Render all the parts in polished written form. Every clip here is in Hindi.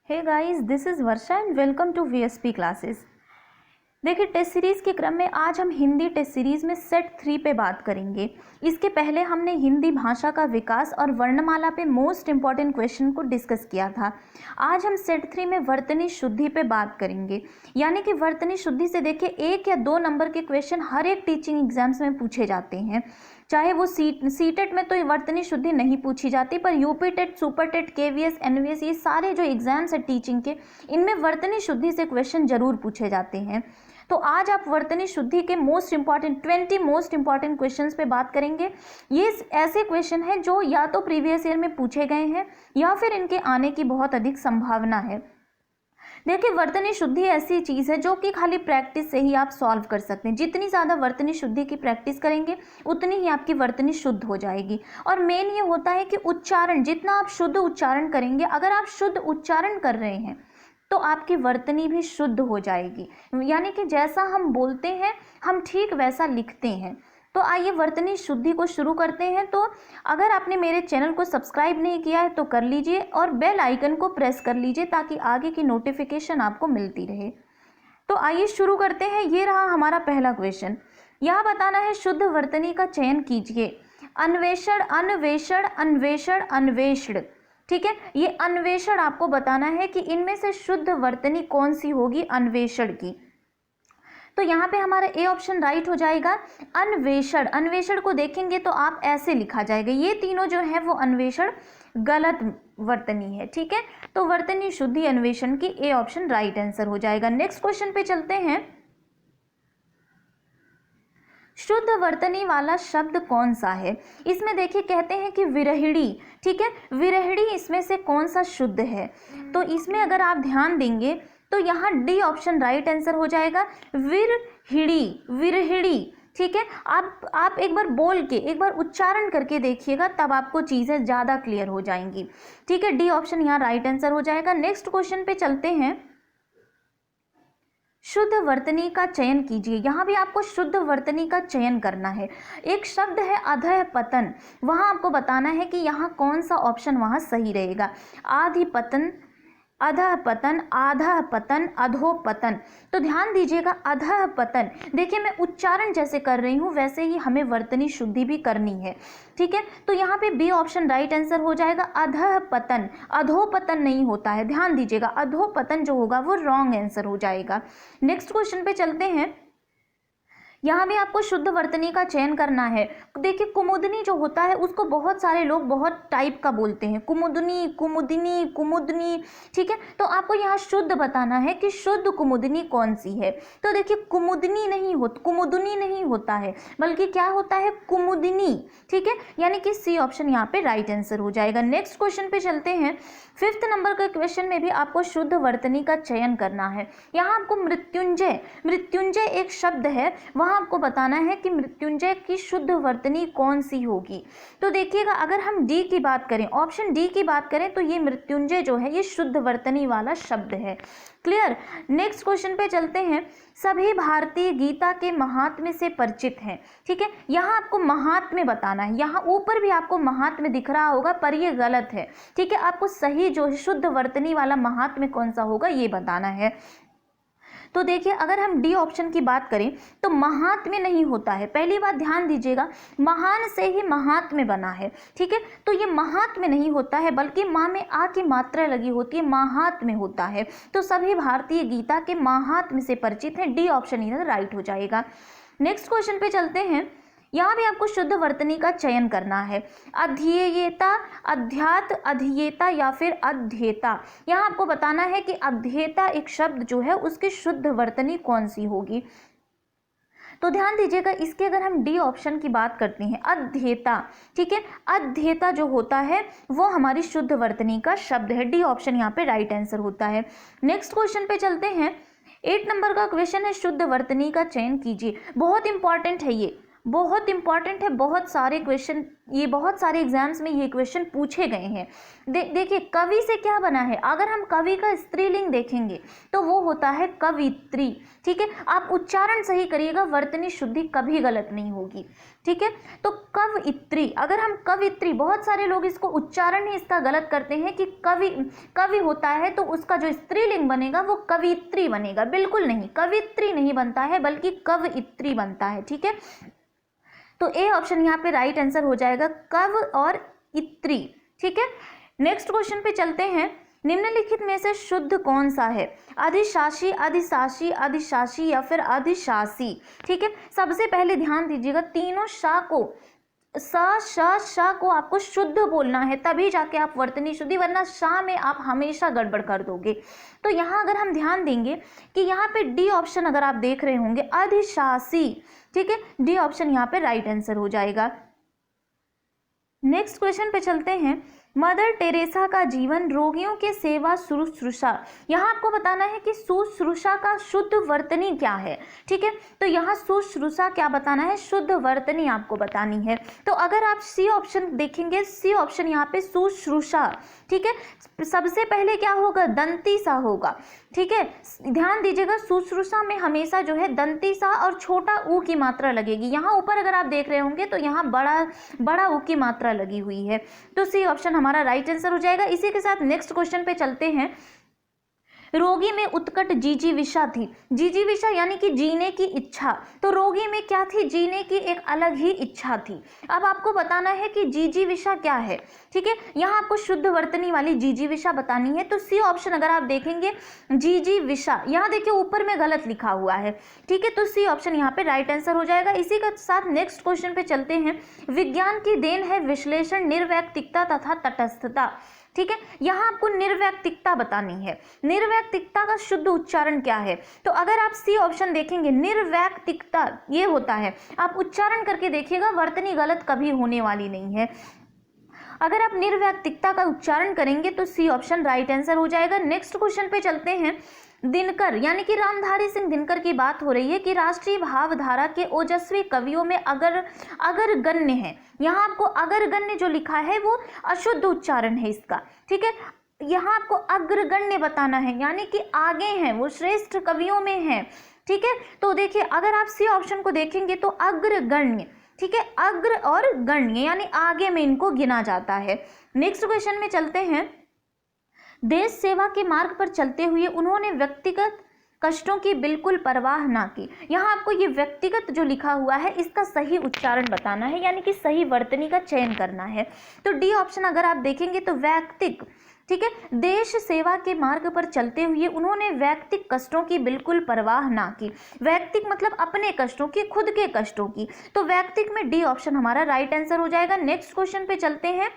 Hey guys, this is Varsha and welcome to VSP classes. देखिए, टेस्ट सीरीज़ के क्रम में आज हम हिंदी टेस्ट सीरीज़ में सेट 3 पे बात करेंगे। इसके पहले हमने हिंदी भाषा का विकास और वर्णमाला पे मोस्ट इम्पॉर्टेंट क्वेश्चन को डिस्कस किया था। आज हम सेट 3 में वर्तनी शुद्धि पे बात करेंगे। यानी कि वर्तनी शुद्धि से देखिए 1 या 2 नंबर के क्वेश्चन हर एक टीचिंग एग्जाम्स में पूछे जाते हैं। चाहे वो सीटेट में तो वर्तनी शुद्धि नहीं पूछी जाती, पर UP TET, super TET, KVS, NVS, ये सारे जो एग्जाम्स है टीचिंग के, इनमें वर्तनी शुद्धि से क्वेश्चन जरूर पूछे जाते हैं। तो आज आप वर्तनी शुद्धि के most important 20 most important questions पे बात करेंगे। ये ऐसे क्वेश्चन हैं जो या तो प्रीवियस ईयर में पूछे गए हैं या फिर इनके आने की बहुत अधिक संभावना है। देखिए, वर्तनी शुद्धि ऐसी चीज़ है जो कि खाली प्रैक्टिस से ही आप सॉल्व कर सकते हैं। जितनी ज़्यादा वर्तनी शुद्धि की प्रैक्टिस करेंगे उतनी ही आपकी वर्तनी शुद्ध हो जाएगी। और मेन ये होता है कि उच्चारण, जितना आप शुद्ध उच्चारण करेंगे, अगर आप शुद्ध उच्चारण कर रहे हैं तो आपकी वर्तनी भी शुद्ध हो जाएगी। यानी कि जैसा हम बोलते हैं हम ठीक वैसा लिखते हैं। तो आइए वर्तनी शुद्धि को शुरू करते हैं। तो अगर आपने मेरे चैनल को सब्सक्राइब नहीं किया है तो कर लीजिए और बेल आइकन को प्रेस कर लीजिए ताकि आगे की नोटिफिकेशन आपको मिलती रहे। तो आइए शुरू करते हैं। ये रहा हमारा पहला क्वेश्चन। यह बताना है शुद्ध वर्तनी का चयन कीजिए। अन्वेषण, अन्वेषण, अन्वेषण, अन्वेषण। ठीक है, ये अन्वेषण आपको बताना है कि इनमें से शुद्ध वर्तनी कौन सी होगी अन्वेषण की। तो यहाँ पे हमारा ए ऑप्शन राइट हो जाएगा। अन्वेषण, अन्वेषण को देखेंगे तो आप ऐसे लिखा जाएगा। ये तीनों जो है वो अन्वेषण गलत वर्तनी है। ठीक है, तो वर्तनी शुद्धि अन्वेषण की ए ऑप्शन राइट आंसर हो जाएगा। नेक्स्ट क्वेश्चन पे चलते हैं। शुद्ध वर्तनी वाला शब्द कौन सा है? इसमें देखिए कहते हैं कि विरहिणी। ठीक है, विरहिणी इसमें से कौन सा शुद्ध है? तो इसमें अगर आप ध्यान देंगे तो यहाँ डी ऑप्शन राइट आंसर हो जाएगा। विरहिणी, विरहिणी। ठीक है, आप एक बार बोल के, एक बार उच्चारण करके देखिएगा, तब आपको चीजें ज्यादा क्लियर हो जाएंगी। ठीक है, डी ऑप्शन यहाँ राइट आंसर हो जाएगा। नेक्स्ट क्वेश्चन पे चलते हैं। शुद्ध वर्तनी का चयन कीजिए। यहाँ भी आपको शुद्ध वर्तनी का चयन करना है। एक शब्द है अधः पतन, वहाँ आपको बताना है कि यहाँ कौन सा ऑप्शन वहाँ सही रहेगा। आधि पतन, अधः पतन, आधा पतन, अधो पतन। तो ध्यान दीजिएगा, अधः पतन। देखिए, मैं उच्चारण जैसे कर रही हूँ वैसे ही हमें वर्तनी शुद्धि भी करनी है। ठीक है, तो यहाँ पे बी ऑप्शन राइट आंसर हो जाएगा। अधः पतन, अधो पतन नहीं होता है, ध्यान दीजिएगा। अधो पतन जो होगा वो रॉन्ग आंसर हो जाएगा। नेक्स्ट क्वेश्चन पे चलते हैं। यहाँ भी आपको शुद्ध वर्तनी का चयन करना है। देखिए, कुमुदनी जो होता है उसको बहुत सारे लोग बहुत टाइप का बोलते हैं, कुमुदनी, कुमुदनी, कुमुदनी। ठीक है, तो आपको यहाँ शुद्ध बताना है कि शुद्ध कुमुदनी कौन सी है। तो देखिए, कुमुदनी नहीं होता, कुमुदनी नहीं होता है, बल्कि क्या होता है, कुमुदनी। ठीक है, यानी कि सी ऑप्शन यहाँ पे राइट आंसर हो जाएगा। नेक्स्ट क्वेश्चन पे चलते हैं। 5th नंबर का क्वेश्चन में भी आपको शुद्ध वर्तनी का चयन करना है। यहाँ आपको मृत्युंजय, मृत्युंजय एक शब्द है, वहाँ आपको बताना है कि मृत्युंजय की शुद्ध वर्तनी कौन सी होगी। तो देखिएगा, अगर हम डी की बात करें, ऑप्शन डी की बात करें, तो ये मृत्युंजय जो है ये शुद्ध वर्तनी वाला शब्द है। क्लियर। नेक्स्ट क्वेश्चन पे चलते हैं। सभी भारतीय गीता के महात्म्य से परिचित हैं। ठीक है, यहाँ आपको महात्म्य बताना है। यहाँ ऊपर भी आपको महात्म्य दिख रहा होगा पर ये गलत है। ठीक है, आपको सही जो है शुद्ध वर्तनी वाला महात्म्य कौन सा होगा ये बताना है। तो देखिए, अगर हम डी ऑप्शन की बात करें तो महात्म्य नहीं होता है। पहली बात ध्यान दीजिएगा, महान से ही महात्म्य बना है। ठीक है, तो ये महात्म्य नहीं होता है, बल्कि माँ में आ की मात्रा लगी होती है, महात्म्य होता है। तो सभी भारतीय गीता के महात्म्य से परिचित हैं, डी ऑप्शन इधर राइट हो जाएगा। नेक्स्ट क्वेश्चन पे चलते हैं। यहाँ भी आपको शुद्ध वर्तनी का चयन करना है। अध्येयता, अध्यात, अध्येता या फिर अध्येता। यहाँ आपको बताना है कि अध्येता एक शब्द जो है उसकी शुद्ध वर्तनी कौन सी होगी। तो ध्यान दीजिएगा, इसके अगर हम डी ऑप्शन की बात करते हैं, अध्येता। ठीक है, अध्येता जो होता है वो हमारी शुद्ध वर्तनी का शब्द है। डी ऑप्शन यहाँ पे राइट आंसर होता है। नेक्स्ट क्वेश्चन पे चलते हैं। 8 नंबर का क्वेश्चन है, शुद्ध वर्तनी का चयन कीजिए। बहुत इंपॉर्टेंट है ये। बहुत इंपॉर्टेंट है, बहुत सारे क्वेश्चन, ये बहुत सारे एग्जाम्स में ये क्वेश्चन पूछे गए हैं। देखिए कवि से क्या बना है, अगर हम कवि का स्त्रीलिंग देखेंगे तो वो होता है कवित्री। ठीक है, आप उच्चारण सही करिएगा, वर्तनी शुद्धि कभी गलत नहीं होगी। ठीक है, तो कवित्री, अगर हम कवित्री, बहुत सारे लोग इसको उच्चारण ही इसका गलत करते हैं कि कवि होता है तो उसका जो स्त्रीलिंग बनेगा वो कवित्री बनेगा। बिल्कुल नहीं, कवित्री नहीं बनता है बल्कि कवित्री बनता है। ठीक है, तो ए ऑप्शन यहाँ पे राइट आंसर हो जाएगा, कव और इत्री। ठीक है, नेक्स्ट क्वेश्चन पे चलते हैं। निम्नलिखित में से शुद्ध कौन सा है, अधिशासी, अधिशासी, अधिशासी या फिर अधिशासी। ठीक है, सबसे पहले ध्यान दीजिएगा, तीनों शा को, सा श को आपको शुद्ध बोलना है, तभी जाके आप वर्तनी शुद्धि, वरना शा में आप हमेशा गड़बड़ कर दोगे। तो यहाँ अगर हम ध्यान देंगे कि यहाँ पे डी ऑप्शन अगर आप देख रहे होंगे, अधिशासी। ठीक है, डी ऑप्शन यहाँ पे राइट आंसर हो जाएगा। नेक्स्ट क्वेश्चन पे चलते हैं। मदर टेरेसा का जीवन रोगियों के सेवा शुश्रूषा, यहाँ आपको बताना है कि शुश्रूषा का शुद्ध वर्तनी क्या है। ठीक है, तो यहाँ शुश्रूषा क्या बताना है, शुद्ध वर्तनी आपको बतानी है। तो अगर आप सी ऑप्शन देखेंगे, सी ऑप्शन यहाँ पे शुश्रूषा। ठीक है, सबसे पहले क्या होगा, दंती सा होगा। ठीक है, ध्यान दीजिएगा, शुश्रूषा में हमेशा जो है दंती सा और छोटा ऊ की मात्रा लगेगी। यहाँ ऊपर अगर आप देख रहे होंगे तो यहाँ बड़ा ऊ की मात्रा लगी हुई है, तो सी ऑप्शन हमारा राइट आंसर हो जाएगा। इसी के साथ नेक्स्ट क्वेश्चन पे चलते हैं। रोगी में उत्कट जिजीविषा थी, जिजीविषा यानी कि जीने की इच्छा, तो रोगी में क्या थी, जीने की एक अलग ही इच्छा थी। अब आपको बताना है कि जिजीविषा क्या है। ठीक है, यहाँ आपको शुद्ध वर्तनी वाली जिजीविषा बतानी है, तो सी ऑप्शन अगर आप देखेंगे जिजीविषा, यहाँ देखिए ऊपर में गलत लिखा हुआ है। ठीक है, तो सी ऑप्शन यहाँ पे राइट आंसर हो जाएगा। इसी के साथ नेक्स्ट क्वेश्चन पे चलते हैं। विज्ञान की देन है विश्लेषण, निर्वैयक्तिकता तथा तटस्थता। ठीक है, यहाँ आपको निर्वैयक्तिकता बतानी है। निर्वैयक्तिकता का शुद्ध उच्चारण क्या है, तो अगर आप सी ऑप्शन देखेंगे, निर्वैयक्तिकता ये होता है, आप उच्चारण करके देखिएगा, वर्तनी गलत कभी होने वाली नहीं है। अगर आप निर्वैयक्तिकता का उच्चारण करेंगे तो सी ऑप्शन राइट आंसर हो जाएगा। नेक्स्ट क्वेश्चन पे चलते हैं। दिनकर यानी कि रामधारी सिंह दिनकर की बात हो रही है कि राष्ट्रीय भावधारा के ओजस्वी कवियों में अगर गण्य है, यहाँ आपको अगर गण्य जो लिखा है वो अशुद्ध उच्चारण है इसका। ठीक है, यहाँ आपको अग्रगण्य बताना है, यानी कि आगे हैं, वो श्रेष्ठ कवियों में है। ठीक है, तो देखिए अगर आप सी ऑप्शन को देखेंगे तो अग्रगण्य। ठीक है, अग्र और गण्य यानी आगे में इनको गिना जाता है। नेक्स्ट क्वेश्चन में चलते हैं। देश सेवा के मार्ग पर चलते हुए उन्होंने व्यक्तिगत कष्टों की बिल्कुल परवाह ना की, यहाँ आपको ये व्यक्तिगत जो लिखा हुआ है इसका सही उच्चारण बताना है, यानी कि सही वर्तनी का चयन करना है। तो डी ऑप्शन अगर आप देखेंगे तो वैयक्तिक। ठीक है, देश सेवा के मार्ग पर चलते हुए उन्होंने वैयक्तिक कष्टों की बिल्कुल परवाह ना की। वैयक्तिक मतलब अपने कष्टों की, खुद के कष्टों की, तो वैयक्तिक में डी ऑप्शन हमारा राइट आंसर हो जाएगा। नेक्स्ट क्वेश्चन पे चलते हैं।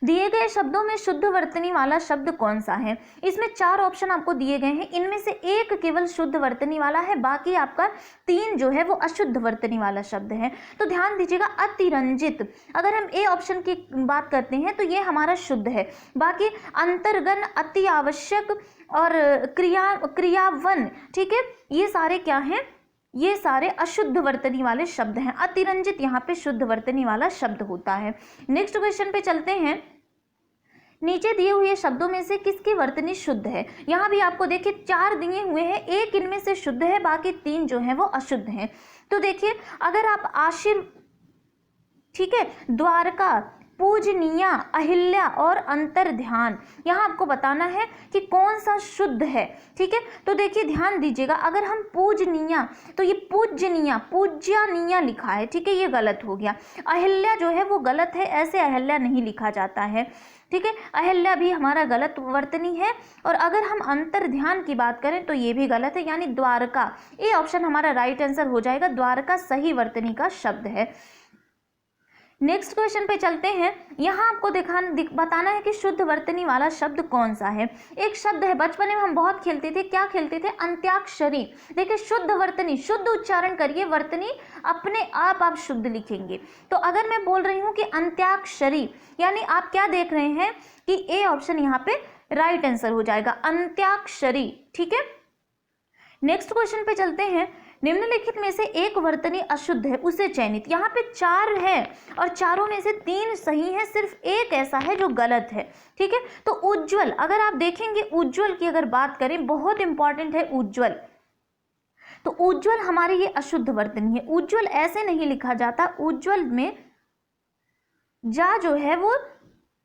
दिए गए शब्दों में शुद्ध वर्तनी वाला शब्द कौन सा है, इसमें 4 ऑप्शन आपको दिए गए हैं, इनमें से एक केवल शुद्ध वर्तनी वाला है, बाकी आपका 3 जो है वो अशुद्ध वर्तनी वाला शब्द है। तो ध्यान दीजिएगा, अतिरंजित, अगर हम ए ऑप्शन की बात करते हैं तो ये हमारा शुद्ध है। बाकी अंतर्गन, अति आवश्यक और क्रियावन, ठीक है, ये सारे क्या हैं, ये सारे अशुद्ध वर्तनी वाले शब्द हैं। अतिरंजित यहाँ पे शुद्ध वर्तनी वाला शब्द होता है। नेक्स्ट क्वेश्चन पे चलते हैं। नीचे दिए हुए शब्दों में से किसकी वर्तनी शुद्ध है, यहाँ भी आपको देखिए 4 दिए हुए हैं, एक इनमें से शुद्ध है, बाकी 3 जो है वो अशुद्ध हैं। तो देखिए अगर आप ठीक है, द्वारका, पूजनीया, अहिल्या और अंतर ध्यान, यहाँ आपको बताना है कि कौन सा शुद्ध है। ठीक है, तो देखिए ध्यान दीजिएगा, अगर हम पूजनीया तो ये पूजनीया, पूज्यानीया लिखा है, ठीक है, ये गलत हो गया। अहिल्या जो है वो गलत है, ऐसे अहिल्या नहीं लिखा जाता है। ठीक है, अहिल्या भी हमारा गलत वर्तनी है। और अगर हम अंतर ध्यान की बात करें तो ये भी गलत है, यानी द्वारका, ये ऑप्शन हमारा राइट आंसर हो जाएगा। द्वारका सही वर्तनी का शब्द है। नेक्स्ट क्वेश्चन पे चलते हैं। यहाँ आपको बताना है कि शुद्ध वर्तनी वाला शब्द कौन सा है। एक शब्द है, बचपन में हम बहुत खेलते थे, क्या खेलते थे, अंत्याक्षरी। देखिए शुद्ध वर्तनी, शुद्ध उच्चारण करिए, वर्तनी अपने आप शुद्ध लिखेंगे। तो अगर मैं बोल रही हूँ कि अंत्याक्षरी, यानी आप क्या देख रहे हैं कि ए ऑप्शन यहाँ पे राइट आंसर हो जाएगा, अंत्याक्षरी। ठीक है, नेक्स्ट क्वेश्चन पे चलते हैं। निम्नलिखित में से एक वर्तनी अशुद्ध है, उसे चयनित। यहाँ पे 4 है और चारों में से 3 सही है, सिर्फ एक ऐसा है जो गलत है। ठीक है, तो उज्ज्वल, अगर आप देखेंगे उज्ज्वल की अगर बात करें, बहुत इंपॉर्टेंट है उज्ज्वल। तो उज्ज्वल हमारी ये अशुद्ध वर्तनी है। उज्ज्वल ऐसे नहीं लिखा जाता, उज्ज्वल में जा जो है वो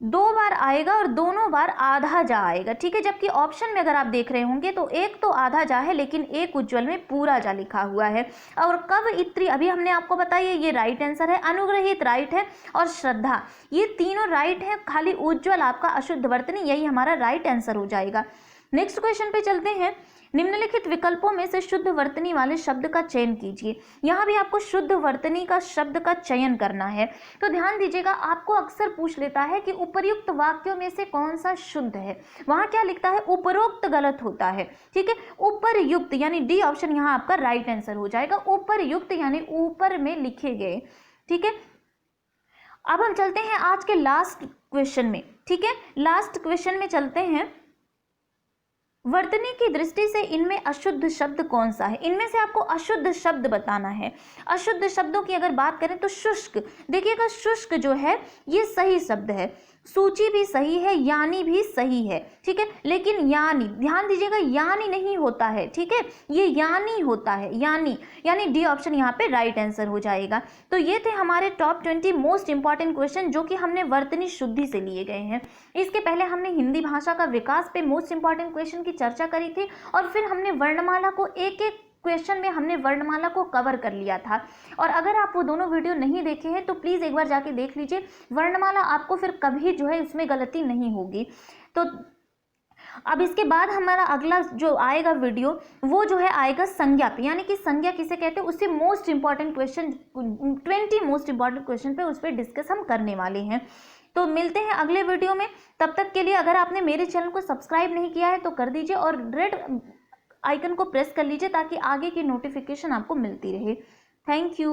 2 बार आएगा और दोनों बार आधा जा आएगा। ठीक है, जबकि ऑप्शन में अगर आप देख रहे होंगे तो एक तो आधा जा है लेकिन एक उज्ज्वल में पूरा जा लिखा हुआ है। और कवयित्री अभी हमने आपको बताया ये राइट आंसर है, अनुग्रहित राइट है और श्रद्धा ये तीनों राइट है, खाली उज्ज्वल आपका अशुद्ध वर्तनी, यही हमारा राइट आंसर हो जाएगा। नेक्स्ट क्वेश्चन पे चलते हैं। निम्नलिखित विकल्पों में से शुद्ध वर्तनी वाले शब्द का चयन कीजिए। यहाँ भी आपको शुद्ध वर्तनी का शब्द का चयन करना है। तो ध्यान दीजिएगा, आपको अक्सर पूछ लेता है कि उपयुक्त वाक्यों में से कौन सा शुद्ध है। वहाँ क्या लिखता है, उपरोक्त गलत होता है। ठीक है, उपरयुक्त यानी डी ऑप्शन यहाँ आपका राइट आंसर हो जाएगा। उपरयुक्त यानी ऊपर में लिखे गए। ठीक है, अब हम चलते हैं आज के लास्ट क्वेश्चन में। ठीक है, लास्ट क्वेश्चन में चलते हैं। वर्तनी की दृष्टि से इनमें अशुद्ध शब्द कौन सा है? इनमें से आपको अशुद्ध शब्द बताना है। अशुद्ध शब्दों की अगर बात करें तो शुष्क, देखिएगा शुष्क जो है ये सही शब्द है, सूची भी सही है, यानी भी सही है। ठीक है, लेकिन यानी, ध्यान दीजिएगा यानी नहीं होता है। ठीक है, ये यानी होता है, यानी यानी डी ऑप्शन यहाँ पे राइट आंसर हो जाएगा। तो ये थे हमारे टॉप 20 मोस्ट इंपॉर्टेंट क्वेश्चन जो कि हमने वर्तनी शुद्धि से लिए गए हैं। इसके पहले हमने हिंदी भाषा का विकास पे मोस्ट इंपॉर्टेंट क्वेश्चन की चर्चा करी थी और फिर हमने वर्णमाला को एक एक क्वेश्चन में हमने वर्णमाला को कवर कर लिया था। और अगर आप वो दोनों वीडियो नहीं देखे हैं तो प्लीज़ एक बार जाके देख लीजिए, वर्णमाला आपको फिर कभी जो है इसमें गलती नहीं होगी। तो अब इसके बाद हमारा अगला जो आएगा वीडियो वो जो है आएगा संज्ञा पे, यानी कि संज्ञा किसे कहते हैं, उससे most important question 20 most important question पे उस पर डिस्कस हम करने वाले हैं। तो मिलते हैं अगले वीडियो में, तब तक के लिए अगर आपने मेरे चैनल को सब्सक्राइब नहीं किया है तो कर दीजिए और रेड आइकन को प्रेस कर लीजिए ताकि आगे की नोटिफिकेशन आपको मिलती रहे। Thank you.